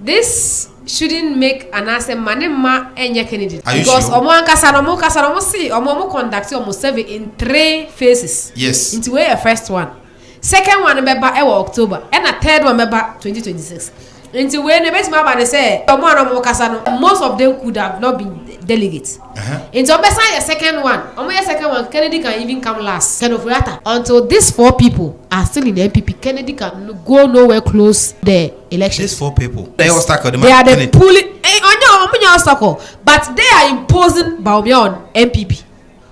this shouldn't make an answer manema enya Kennedy because omo ankasa see omo conduct omo survey in 3 phases. Yes. Into where first one, second one member October, and a third one member 2026. Into where the best member they say omo kasa no, most of them could have not been delegates. Into your second one, Kennedy can even come last. Kind of rata. Until these 4 people are still in the NPP, Kennedy can go nowhere close the election. These 4 people, they all stuck. They are the pulling but they are imposing Baumia on NPP.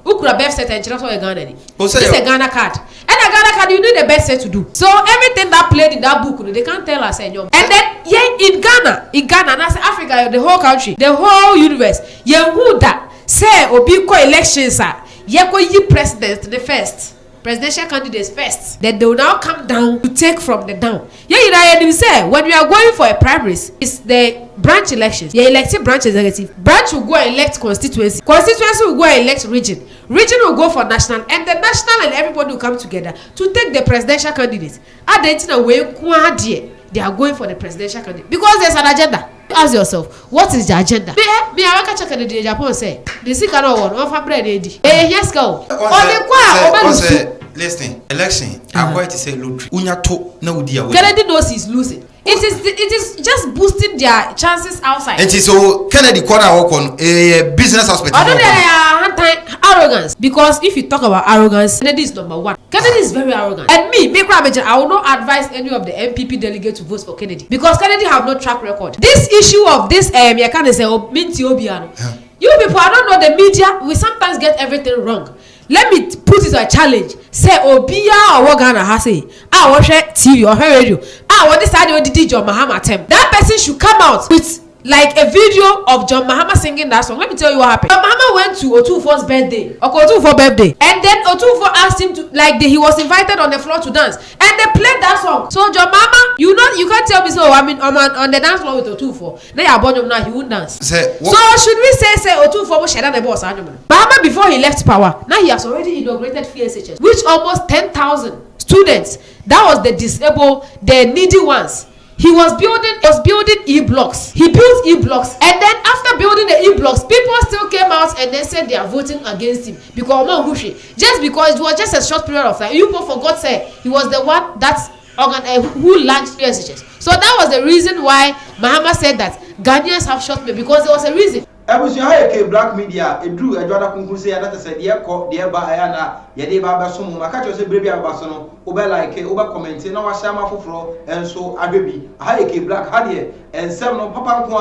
Who could have best set and Ghana? This is a Ghana card. And a Ghana card, you need the best set to do. So everything that played in that book, they can't tell us. And then, in Ghana, and that's Africa, the whole country, the whole universe, who that say Obiko elections are, ye president the first. Presidential candidates first, then they will now come down to take from the down. You say when we are going for a primaries, it's the branch elections. You elected branch executive. Branch will go and elect constituency. Constituency will go and elect region. Region will go for national, and the national and everybody will come together to take the presidential candidates. They are going for the presidential candidate because there's an agenda. Ask yourself, what is the agenda? Me, I want to check the Japan say the sick cannot one for bread. Yes, go. Listen, election. I'm going to say lottery. Kennedy knows he's losing. It is just boosting their chances outside. And so Kennedy corner work on a business aspect. I don't know arrogance, because if you talk about arrogance, Kennedy is number 1. Kennedy is very arrogant. And I will not advise any of the NPP delegates to vote for Kennedy because Kennedy have no track record. This issue of this you can't say you people, I don't know the media, we sometimes get everything wrong. Let me put it as a challenge. Say Obia or what Ghana has say. Watch TV or radio. What this audio did John Mahama attempt. That person should come out with like a video of John Mahama singing that song. Let me tell you what happened. John Mahama went to Otufo's birthday, and then Otufo asked him to he was invited on the floor to dance, and they played that song. So John Mahama, you can't tell me so. I'm on the dance floor with Otufo. Now he won't dance. So should we say Otufo was the boss? Mahama before he left power, now he has already inaugurated FSHS, which almost 10,000 students. That was the disabled, the needy ones. He was building e-blocks. He built e-blocks, and then after building the e-blocks, people still came out and they said they are voting against him because it was just a short period of time. You people forgot say he was the one who launched PSHS. So that was the reason why Mahama said that Ghanaians have short memory, because there was a reason. Ebusi ha black media edru edwada kunkun say that say de ko de ba aya na ye de ba beso mu maka cho say brebi abaso no obe like obe comment na wa shama foforo enso adwebi ha black ha de ensem no papa nko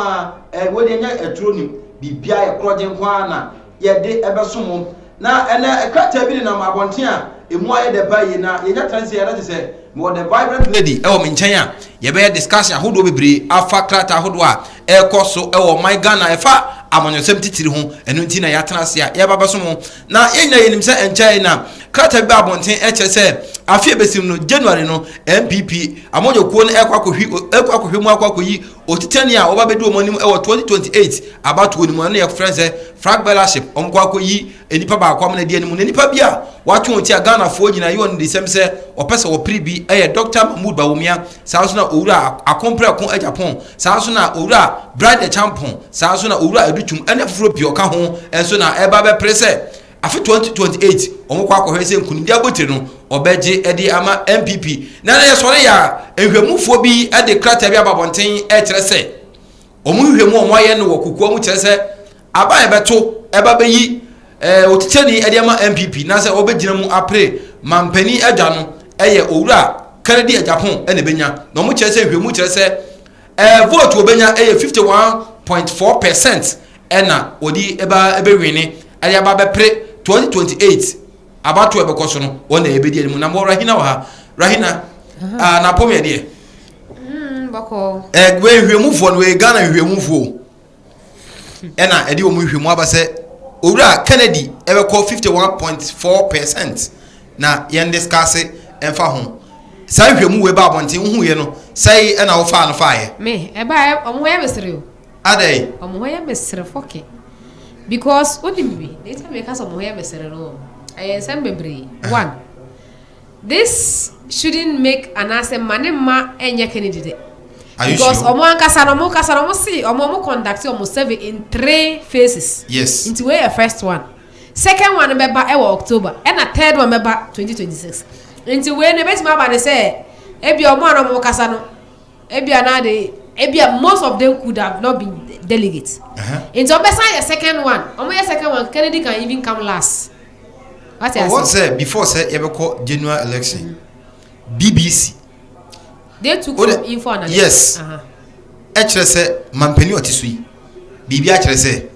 a we de nya etronim bibia ye kroje nko a na ye de ebeso mu na ene ekrata bi na mabonten a emu aye de ba ye na ye nya transi ya that say more the vibrant lady e o me nchen a ye be discussion ahodo bebre afa krata ahodo a e koso e o my Ghana e fa amonyosem titiri ho enu nti na yatena se a ye baba so mo na yenya yenim se enchai na krata bi abonten e che se afie besim no January no NPP amonyo kuo no ekwakohwe mu akwakoyi otitani a oba bedu omonim e 2028 about woni mu na ye friends Flagbearer omkwakoyi enipa ba akwam na die enimu enipa bia watwe oti a Ghana fo nyina ye on disem se opese wo pribi e Dr. Mahmoud Bawumia saso na owura akompre kon Japan saso na owura bride champion saso na owura educhum ene foforo pio ka ho enso na eba be prese afi 2028 omkwa akohwe se nkuni dia botire no obeje edi ama NPP na ye sore ya ehwemufo bi ede krata bi ababonten e kire se omuhwemu omoye no wokukuo mu kire se aba ebeto eba beyi otitani edi ama NPP na se obegina mu apre mampani adwa no eye owura Kennedy Japan ene benya na omu kire se ehwemu kire se vote obenya eye 51.4% ena odi ebe wini aya ba be pre 2028 about ebe koso no wona ebe di emu na mo rahina wa rahina na pome de bako we hwemufo no we Ghana hwemufo ena edi omu hwemu abase owura Kennedy ebe ko 51.4% na yen discuss emfa ho sai hwemu we ba abonten hu ye no sai ena wo fa no fa ye me eba omu ye mesere adai omu ye mesere foke because odimbi they tell me cause omu ye mesere no bebre. One, this shouldn't make an answer manema enya Kennedy. Because sure? Omo see Omo conduct almost 7 in 3 phases. Yes. Into where first one. Second one remember October. And a third one remember 2026. Into where the best mama they say ebi omo anomo kasa no ebi anade ebi most of them could have not been delegates. Into obesa second one. Omo your second one Kennedy can even come last. What say before say you call general election? BBC. They took from info analysis. Yes. Actually say mampeni otisui. Bibi actually say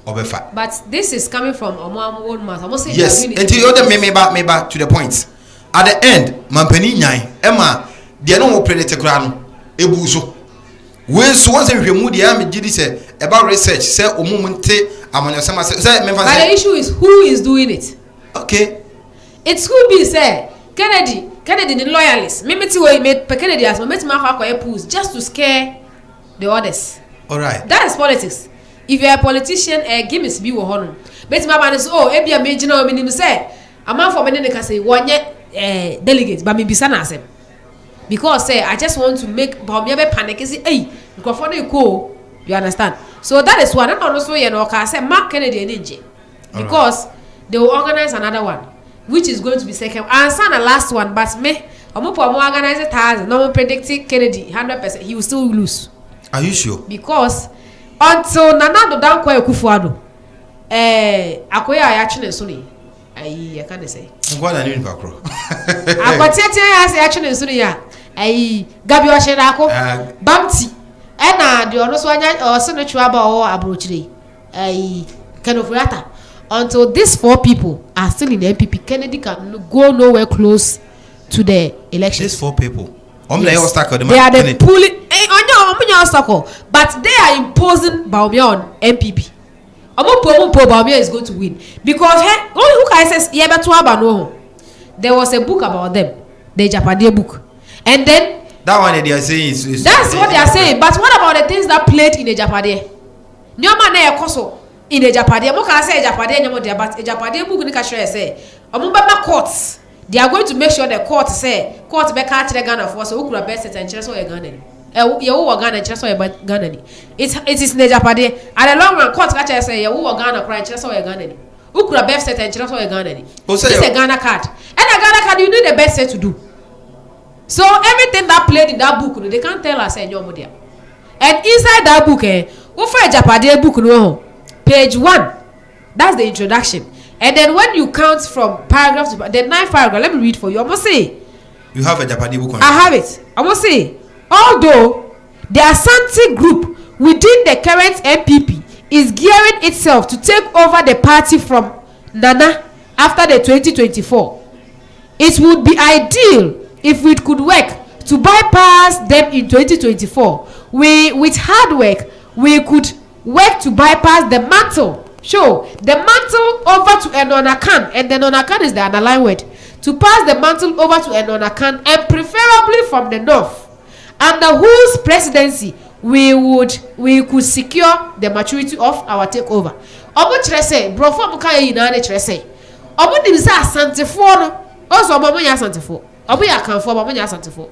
obefa. But this is coming from Omo own mouth. Omo say yes. Until you other me back to the point. At the end, mampeni nyai Emma they no more predate kra no ebuso. When so once we remove the army did say about research say omumunte amonyosema say member say. But the issue is who is doing it? Okay. It could be say Kennedy the loyalists. Mimiti we made Kennedy as met ma pools just to scare the others. All right. That is politics. If you are a politician, give me be wo hono. Bet ma ban so oh e bia me gina o minim say amount for me ne ka say wonye delegate but me bisa na asem. Because say I just want to make Baumia be panic say hey nkofo na ko you understand. So that is one and also you know ka say Mark Kennedy enje. Because they will organize another one which is going to be second and son the last one but me omo organize 1,000 no predicting Kennedy 100% he will still lose. Are you sure? Because until Nana do dan kwa Akufo-Addo akoya ya chine so ni ayi I can say ngwa na ni pakro akwatete ya say ya chine so ni ya ayi Gabi Osheda ako Bamti na de ono so anya so no chua ba o abrochire ayi Kenofurata. Until these 4 people are still in the NPP, Kennedy can go nowhere close to the election. These 4 people, yes. They are the pulling. But they are imposing Baumia on NPP. Baumia is going to win because who can say there was a book about them, the Japanese book, and then that one they are saying is that's what they are saying. But what about the things that played in the Japanese? Nyoma na ekoso. In a Japanese, mo can say Japanese nyamo there, but a Japanese book ni ka share say, omubaba courts, they are going to make sure the court say, court be catch the Ghana for so who could best and chance or Ghana. You who Ghana chance or Ghana. It is in the Japanese. At the long run, court catch say you who Ghana cry chance or Ghana. Who could best and chance or Ghana. It's a Ghana card. And a Ghana card you need the best set to do. So everything that played in that book, they can't tell us any more there. And inside that book, who for a Japanese book no. Page 1, that's the introduction, and then when you count from paragraph to the 9th paragraph, let me read for you. I must say you have a Japanese book on I have it. I must say although the Asante group within the current NPP is gearing itself to take over the party from Nana after the 2024, it would be ideal if we could work to bypass them in 2024. With hard work we could work to bypass the mantle. Sure, the mantle over to Enonakan, and the Enonakan is the underlying word. To pass the mantle over to Enonakan, and preferably from the north, under whose presidency we could secure the maturity of our takeover. Omo chrese, bro for muka yi na ne chrese. Omo nim say Asantefo no, also omo nya Asantefo. Omo ya kanfo omo nya Asantefo.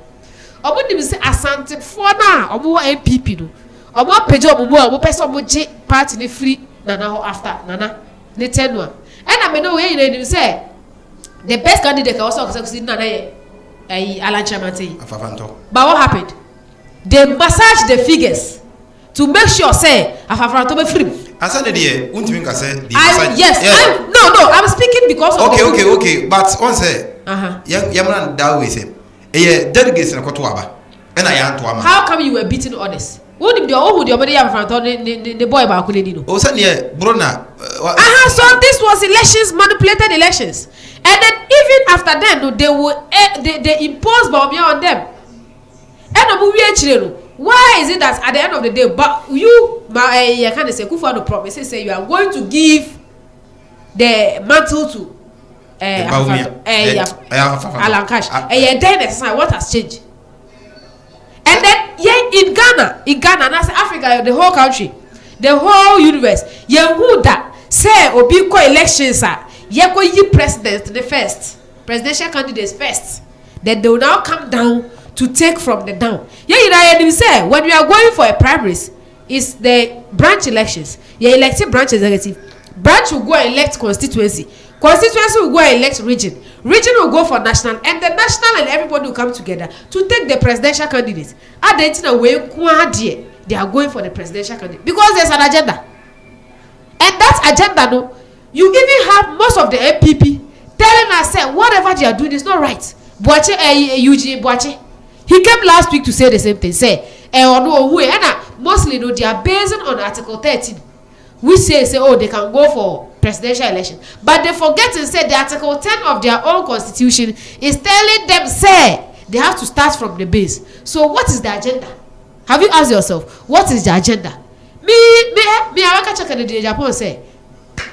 Omo nim say Asantefo na omo NPP no. Omo pejo omo person omo je party ne free Nana ho after Nana ne tenwa. And I know we nim say the best candidate also succeed Nana Alan Chamate. But what happened? They massage the figures to make sure say Afafanto be free. I said the untiminka said yes. Yeah. No, I'm speaking because of okay. But one say Yamran that way say delegates na koto aba. And I am to ama. How come you were beating others? Who did the body Afafanto the boy ba ko ni no? O say ne brona. So this was elections, manipulated elections. And then even after then they will they impose Baumia on them. Why is it that at the end of the day, but you, I can't say, Kufuor promise say you are going to give the mantle to Alan Cash. And then what has changed? And then in Ghana, and I say Africa, the whole country, the whole universe, Yehuda say Obiko elections are Yeko president the first presidential candidates first. Then they will now come down to take from the down. Yeah, you say when you are going for a primaries, it's the branch elections. You elected branch executive. Branch will go and elect constituency. Constituency will go and elect region. Region will go for national, and the national and everybody will come together to take the presidential candidate. At the end of the way, they are going for the presidential candidate because there's an agenda. And that agenda, no, you even have most of the NPP telling us say whatever they are doing is not right. Eugene Boache, he came last week to say the same thing. Say, mostly no, they are based on Article 13. We say oh they can go for presidential election, but they forget to say the Article 10 of their own constitution is telling them say they have to start from the base. So what is the agenda? Have you asked yourself what is the agenda? Me I want to check the Japan say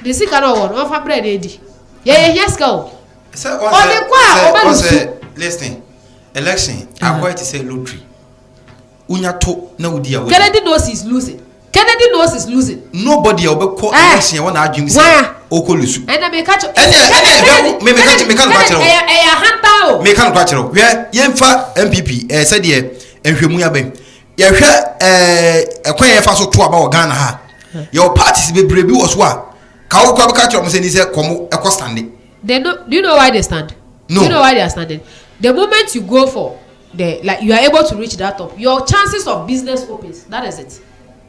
the sick cannot one for bread edi. Yes go. Listen, election I'm going to say lottery. Unya to na udi away. Kennedy knows he's losing. Kennedy knows he's losing. Nobody will call election when I dream say okolusu. And I may catch me can catch you. Where yemfa MPP said here enhwemu ya ben. Ye hwe ekwan ye fa so to aba Ghana ha. Your parties be brebi was wa. Ka wo kwa catch you say ni say komo e standing. They know, do you know why they stand? No. Do you know why they are standing? The moment you go for the like you are able to reach that top, your chances of business opens. That is it.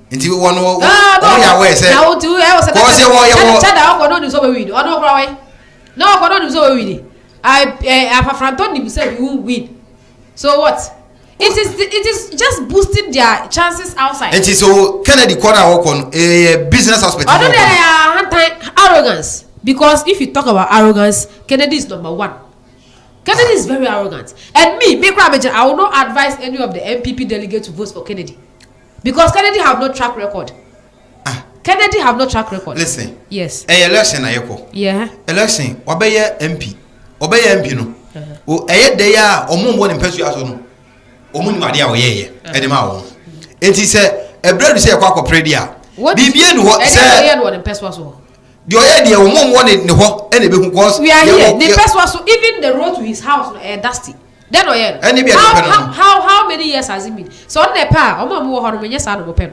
Until one ya we say now to I was chada ko no ni so we win. Ono kra we. No ko no ni so we win. I Franton ni say we will win. So what? It is just boosting their chances outside. And so Kennedy corner work on a business aspect. I don't know arrogance. Because if you talk about arrogance, Kennedy is number one. Kennedy is very arrogant. And me, I will not advise any of the NPP delegates to vote for Kennedy. Because Kennedy have no track record. Kennedy have no track record. Listen. Yes. Election ayeko. Yeah. Election. Obeye MP. Obeye MP no. O dey ya omumbo ne pesu aso no. Omuni wade a oyeye. Ede ma wo. Enti se ebredu se yakwa akopre dia. Bibie no ho se. Ede no ne pesu aso. The oyeye dia omumbo ne ho ene be cause we are here. The pesu aso even the road to his house dusty. Then how many years has it been? So on the pa, omo ho no menye sa no pen.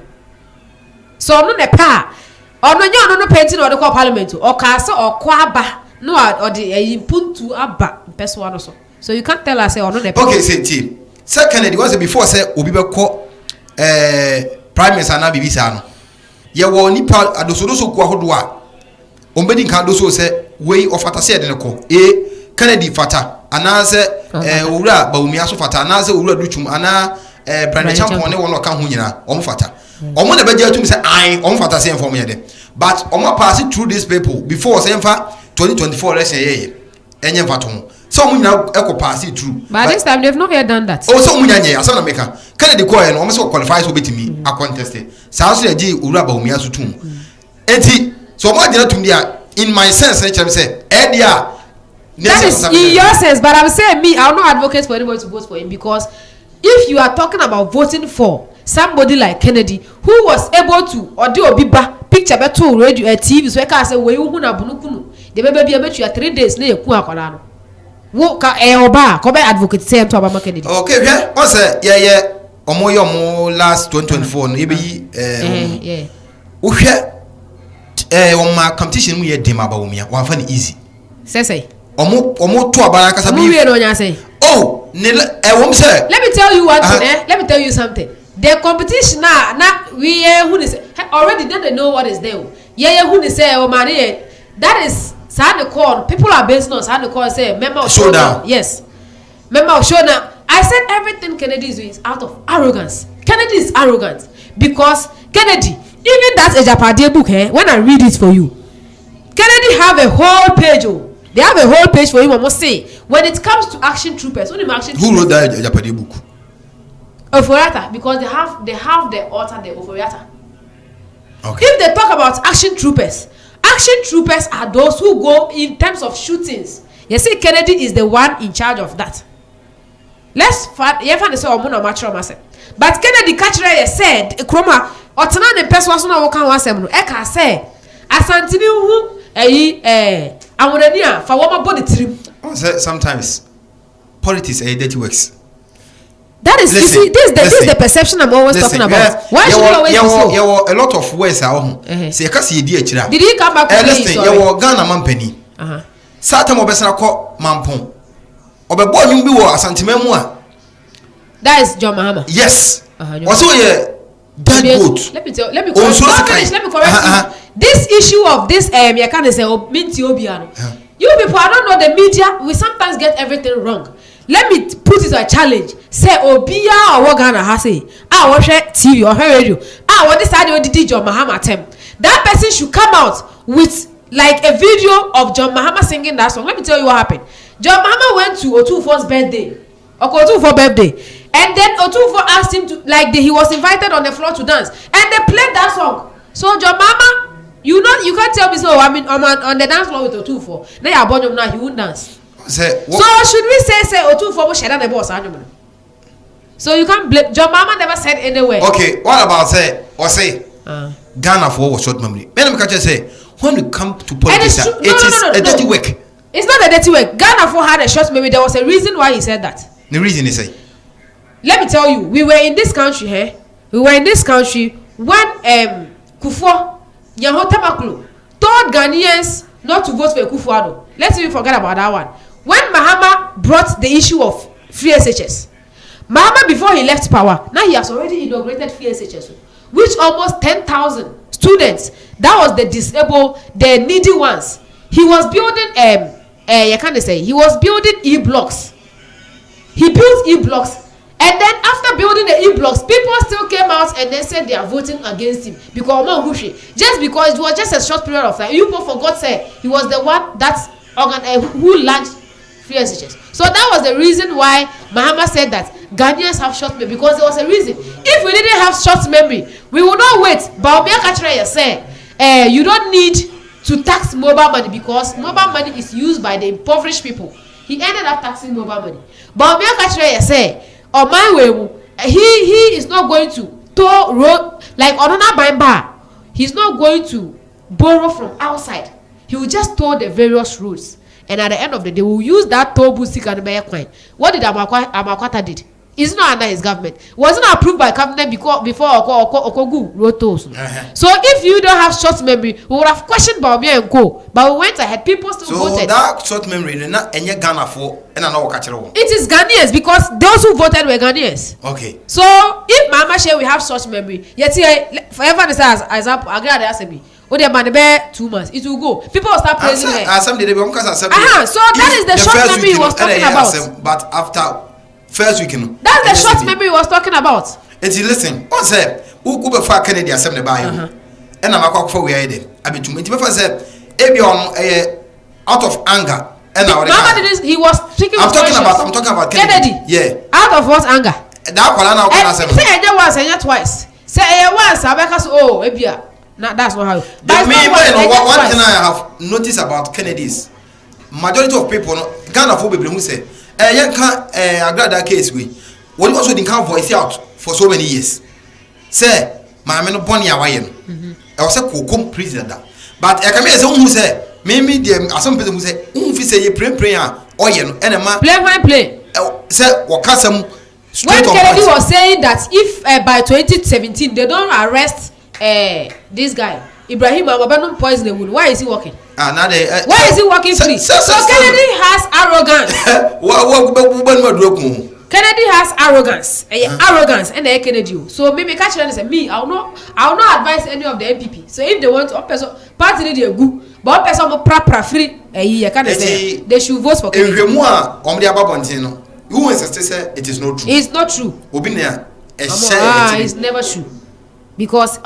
So on the pa, ono nya no painting or the parliament o ka se o kwa aba no or the puntu aba peso no so. So you can't tell us say ono the okay say team. Second it was before say obi be ko prime minister na bibisa no. Ye wo nipa adosodoso ku ahodo a ombedi kan doso say we ofata say de ne ko Kennedy fata anase owura bawumia so fata anase owura duchum ana brand champion ne won ka ho nyina omo fata omo na beje atum say ai omo fata say inform ye de but omo pass through these people before say mfa 2024 election ye enye mfa to so omo nyina eko pass through but this time they've not yet done that oh so omo nyanya asa na meka Kennedy ko ye no omo so qualify so betimi a contest sa so ye owura bawumia so tum enti so omo nyina tum dia in my sense say dia that is in your sense, but I'm saying me, I'll not advocate for anybody to vote for him because if you are talking about voting for somebody like Kennedy who was able to or do obiba picture beto radio TV so I can say we hu na bunukunu the baby be about you 3 days na eku akwala no wo ka oba ko be advocate say to Obama Kennedy okay hwe on say ye omo last 2024 no ye be yeah wo hwe on my competition mu ye dem aba wo mia wa fa ni easy say omo to abara kasa bi oh say let me tell you one thing let me tell you something the competition na we who is already they know what is there who they say oh man that is sad the call people are based on sad the call say member of showdown yes member of showdown I said everything Kennedy is doing is out of arrogance. Kennedy is arrogant because Kennedy even that Ejapade book when I read it for you Kennedy have a whole page they have a whole page for him. I must say, when it comes to action troopers, only action who wrote that Japanese book? Oforiata, because they have the author, the Oforiata. Okay. If they talk about action troopers are those who go in terms of shootings. You see, Kennedy is the one in charge of that. Let's find say Omuna Matro Mase. But Kennedy Kachire said, Kroma, Otana the person was not working once. Eka say, Asantini who sometimes politics are dirty works. That is, listen, you see, this is the perception I'm always talking about. Why should we always be so? There were a lot of words say kasi di echira. Did he come back with listen, you were Ghana mampani. Satan obesana ko mampon. Obebo nyum bi wo asantema mu a. That is John Mahama. Yes. Also dead goat. Let me correct you. This issue of this you can't say minti obiano. You people, I don't know the media, we sometimes get everything wrong. Let me put it as a challenge. Say obia or what Ghana has say. Watch TV or radio. What this idea did John Mahama attempt. That person should come out with like a video of John Mahama singing that song. Let me tell you what happened. John Mahama went to Otufo's birthday. Otufo's birthday. And then Otufo asked him to, like, he was invited on the floor to dance. And they played that song. So John Mahama, you can't tell me, so I mean, on the dance floor with Otufo. Now you're born now, he won't dance. So should we say Otufo will shut down the boss? So you can't blame. John Mahama never said anywhere. Okay, what about say Ghana for what short memory? Let me just say, when we come to politics, it is a dirty work. It's not a dirty work. Ghana for had a short memory. There was a reason why he said that. The reason is say. Let me tell you, we were in this country here. We were in this country when Kufuor Nyahotamaklu told Ghanaians not to vote for Kufuor. Let's even forget about that one. When Mahama brought the issue of free SHS, Mahama, before he left power, now he has already inaugurated free SHS, which almost 10,000 students, that was the disabled, the needy ones. He was building he was building e-blocks. He built e-blocks. And then after building the e-blocks, people still came out and then said they are voting against him because just because it was just a short period of time. You people forgot say he was the one who launched free SHS. So that was the reason why Mahama said that Ghanaians have short memory, because there was a reason. If we didn't have short memory, we would not wait. But you don't need to tax mobile money because mobile money is used by the impoverished people. He ended up taxing mobile money. But on my way, he is not going to tow road like on another buying bar. He's not going to borrow from outside. He will just tow the various roads, and at the end of the day, we will use that toll boost and buy a coin. What did Amakwata did? It's not under his government. It wasn't approved by cabinet before Okogu wrote those. So if you don't have short memory, we would have questioned Baumia and Co. But we went ahead. People still voted. So that short memory, not any Ghana for and I know it is Ghanaians because those who voted were Ghanaians. Okay. So if Mama Shea we have short memory, yet forever as example, I agree with me. Oh, they man bear 2 months. It will go. People will start praising her. So that is the short memory he was talking about. But after first week, that's the short memory he was talking about. And listen, what say? Who go before Kennedy assembly by you? And I'm a for we are there. I mean, to me, say, out of anger. And Mama didn't. He was speaking. I'm talking about Kennedy. Yeah. Out of what anger? That one now can assembly. Say I once and twice. Say once. I because ebia. Nah, that's not how. But one thing I have noticed about Kennedy's majority of people, Ghana for people who say, you can't agree that case with. What you also didn't come voice out for so many years. Say, my man upon your way. I was a cool president. But I can say, who say, maybe some people who say, who say, you pray, or you and a man play. Say, what custom. When Kennedy was saying that if by 2017 they don't arrest this guy, Ibrahim Ababanu poison the wound, why is he working? Why is he working free? So Kennedy has arrogance. Kennedy has arrogance. Arrogance and they Kennedy. So maybe catch them and say, me, I will not advise any of the NPP. So if they want to person party they go, but person mo pra free they should vote for Kennedy. You insist say it is not true. It's not true. It's never true. Because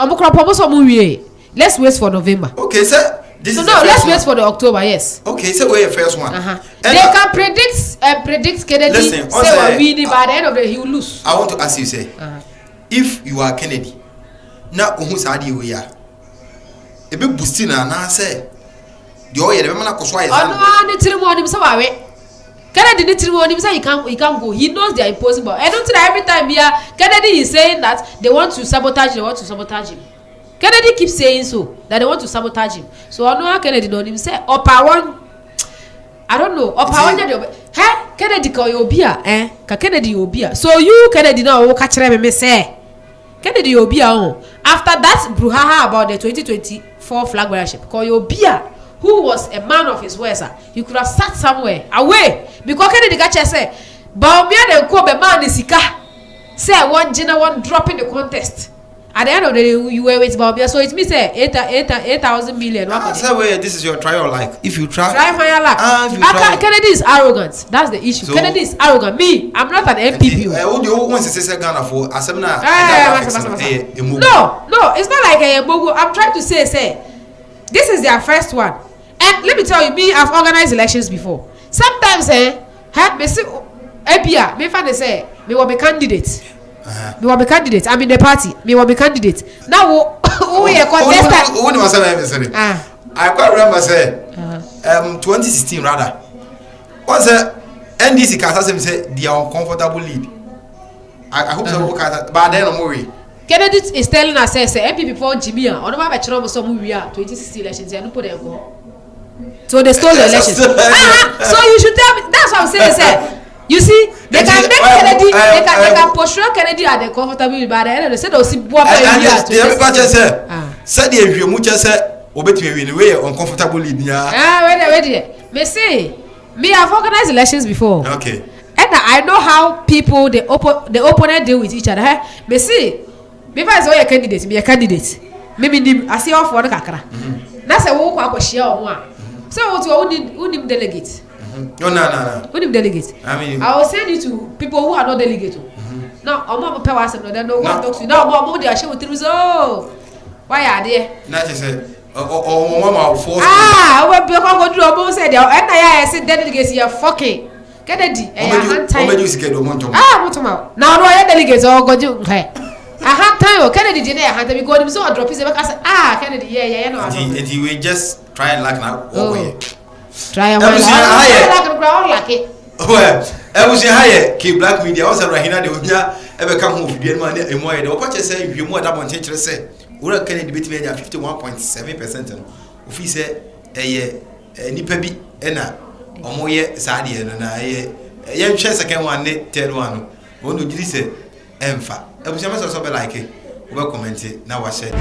let's wait for November. Okay, sir. Let's wait for the October. Yes. Okay, so we're the first one. They can predict Kennedy. Listen, say winning by the end of the day he will lose. I want to ask you, say, if you are Kennedy, now who's adi we are? A bit boosting and I say, the oil the man akoswa. Kennedy didn't him say he can't go. He knows they are imposing, but I don't think that every time Kennedy is saying that they want to sabotage him. Kennedy keeps saying so that they want to sabotage him. So I know how Kennedy know him say upper one. I don't know. Kennedy ko Obia, ka Kennedy Obia. So you Kennedy now catch me say. Kennedy Obia after that brouhaha about the 2024 flag bearership, call Obia, who was a man of his words, you could have sat somewhere away because Kennedy catch say, Baumia then ko be man isika. Say one general one drop in the contest. At the end of the day, you were with Baumia, so it means 8,000 million. This is your trial, like if you try my luck. Kennedy is arrogant. That's the issue. So, Kennedy is arrogant. Me, I'm not an NPP. No, it's not like a Mogo. I'm trying to say, this is their first one. And let me tell you, me, I've organized elections before. Sometimes, me find say, me will be candidate. Me will be candidate. I'm in the party. Me will be candidate. Now, we are contestant. I quite remember say 2016 rather. Once NDC cast say they are uncomfortable lead. I hope so. But then no worry. Kennedy is telling us say NPP for Jimmy on the map channel so we are 2016 elections and put them go. So they stole the elections. So you should tell me. That's what I'm saying. Say. You see, they can make Kennedy, they can portray Kennedy at the comfortable, but they said they'll see what everybody said the much say obetime win way uncomfortable lead ya. Wait. Me say, me have organized elections before. Okay. And I know how people the opponent deal with each other. Me say, me if I say a candidate, me a candidate. Maybe I see off for the kakra. That's a walk up share one. So what who need delegate? No. Who need delegate? I mean, I will send you to people who are not delegate. Now, I'm not power asset. No, they don't want to talk to you. Now, more they are sharing with you. So, why are they? Not just say, oh, mama, force. Well, because what do you almost say? And I said delegates here fucking Kennedy. Now, no, I delegates all go do. I have time. Kennedy didn't have to be going so drop his back. Kennedy, yeah, no. And he will just try and like now. Try and well, I was higher. Keep black media. I was a Rahina. They would ever come home with the money and more. The watcher say, if you more than one teacher say, we're going to debate 51.7%. If he said, a nipebi, ena, or more yet, Sadi, and I, young chess, I can one day tell one. What do you say? Emfa. I was also like it. Welcome, now I said.